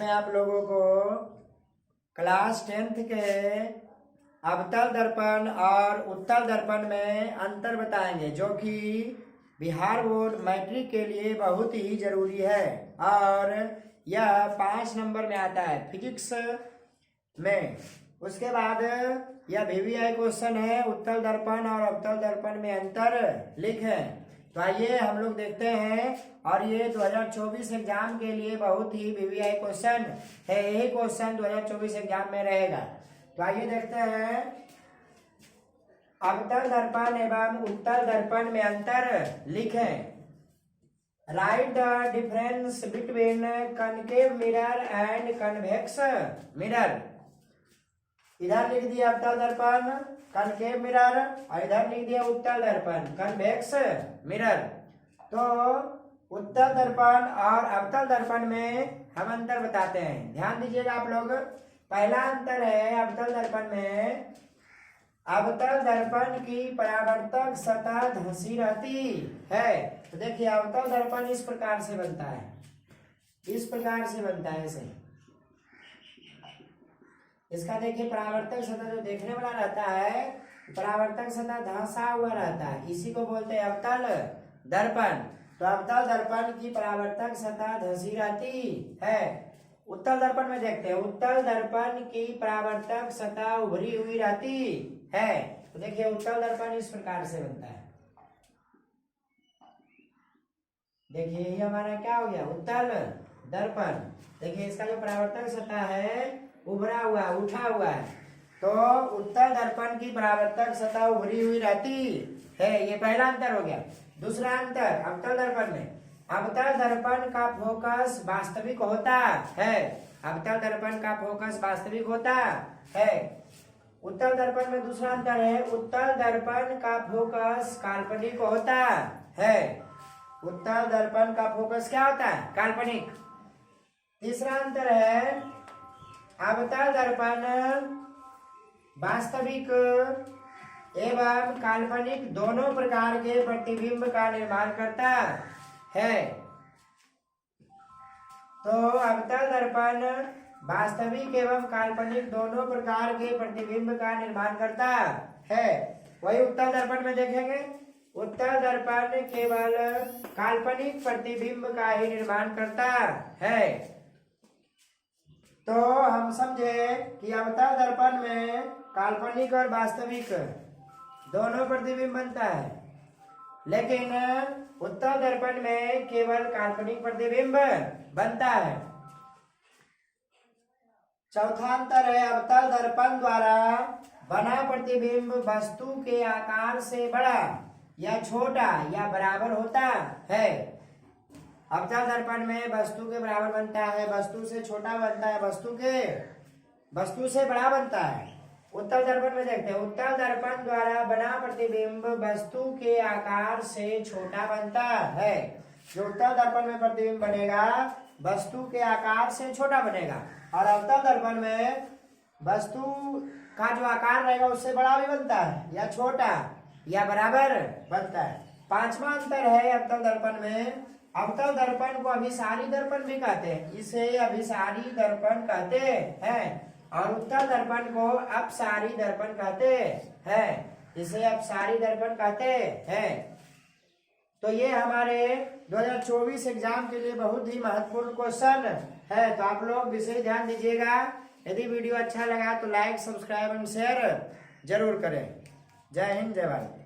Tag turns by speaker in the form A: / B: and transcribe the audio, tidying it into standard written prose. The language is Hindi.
A: में आप लोगों को क्लास 10th के अवतल दर्पण और उत्तल दर्पण में अंतर बताएंगे, जो कि बिहार बोर्ड मैट्रिक के लिए बहुत ही जरूरी है और यह 5 नंबर में आता है फिजिक्स में। उसके बाद यह VVI क्वेश्चन है, उत्तल दर्पण और अवतल दर्पण में अंतर लिखें। तो आइए हम लोग देखते हैं, और ये 2024 एग्जाम के लिए बहुत ही VVI क्वेश्चन है, यही क्वेश्चन 2024 एग्जाम में रहेगा। तो आइए देखते हैं, अवतल दर्पण एवं उत्तल दर्पण में अंतर लिखें। Right the difference between concave mirror and convex mirror. इधर लिख दिया अवतल दर्पण कनकेव मिरर और इधर लिख दिया उत्तल दर्पण कन्वेक्स मिरर। तो उत्तल दर्पण और अवतल दर्पण में हम अंतर बताते हैं, ध्यान दीजिएगा आप लोग। पहला अंतर है अवतल दर्पण में, अवतल दर्पण की परावर्तक सतह धंसी रहती है। तो देखिए अवतल दर्पण इस प्रकार से बनता है, इस प्रकार से बनता है ऐसे। इसका देखिए परावर्तक सतह जो देखने वाला रहता है, परावर्तक सतह धंसा हुआ रहता है, इसी को बोलते हैं अवतल दर्पण। तो अवतल दर्पण की परावर्तक सतह धंसी रहती है। उत्तल दर्पण में देखते हैं, उत्तल दर्पण की परावर्तक सतह उभरी हुई रहती है। तो देखिए उत्तल दर्पण इस प्रकार से बनता है। देखिए ये हमारा क्या हो गया, उत्तल दर्पण। देखिए इसका जो परावर्तक सतह है उभरा हुआ, उठा हुआ है। तो उत्तल दर्पण की परावर्तक सतह उभरी हुई रहती है, ये पहला अंतर हो गया। दूसरा अंतर अवतल दर्पण में, अवतल दर्पण का फोकस वास्तविक होता है, अवतल दर्पण का फोकस वास्तविक होता है। उत्तल दर्पण में दूसरा अंतर है, उत्तल दर्पण का फोकस काल्पनिक होता है। उत्तल दर्पण का फोकस क्या होता है, काल्पनिक। तीसरा अंतर है, अवतल दर्पण वास्तविक एवं काल्पनिक दोनों प्रकार के प्रतिबिंब का निर्माण करता है। तो अवतल दर्पण वास्तविक एवं काल्पनिक दोनों प्रकार के प्रतिबिंब का निर्माण करता है। वही उत्तल दर्पण में देखेंगे, उत्तल दर्पण केवल काल्पनिक प्रतिबिंब का ही निर्माण करता है। तो हम समझे कि अवतल दर्पण में काल्पनिक और वास्तविक दोनों प्रतिबिंब बनता है, लेकिन उत्तल दर्पण में केवल काल्पनिक प्रतिबिंब बनता है। चौथा अंतर है, अवतल दर्पण द्वारा बना प्रतिबिंब वस्तु के आकार से बड़ा या छोटा या बराबर होता है। अवतल दर्पण में वस्तु के बराबर बनता है, वस्तु से छोटा बनता है, वस्तु से बड़ा बनता है। उत्तल दर्पण में देखते हैं, उत्तल दर्पण द्वारा बना प्रतिबिंब वस्तु के आकार से छोटा बनता है। जो उत्तल दर्पण में प्रतिबिंब बनेगा वस्तु के आकार से छोटा बनेगा, और अवतल दर्पण में वस्तु का जो आकार रहेगा उससे बड़ा भी बनता है, या छोटा या बराबर बनता है। पांचवा अंतर है अवतल दर्पण में, अवतल दर्पण को अभिसारी दर्पण भी कहते हैं, इसे अभिसारी दर्पण कहते हैं, और उत्तल दर्पण को अपसारी दर्पण कहते हैं, इसे अपसारी दर्पण कहते हैं। तो ये हमारे 2024 एग्जाम के लिए बहुत ही महत्वपूर्ण क्वेश्चन है, तो आप लोग विशेष ध्यान दीजिएगा। यदि वीडियो अच्छा लगा तो लाइक, सब्सक्राइब एंड शेयर जरूर करें। जय हिंद, जय भारत।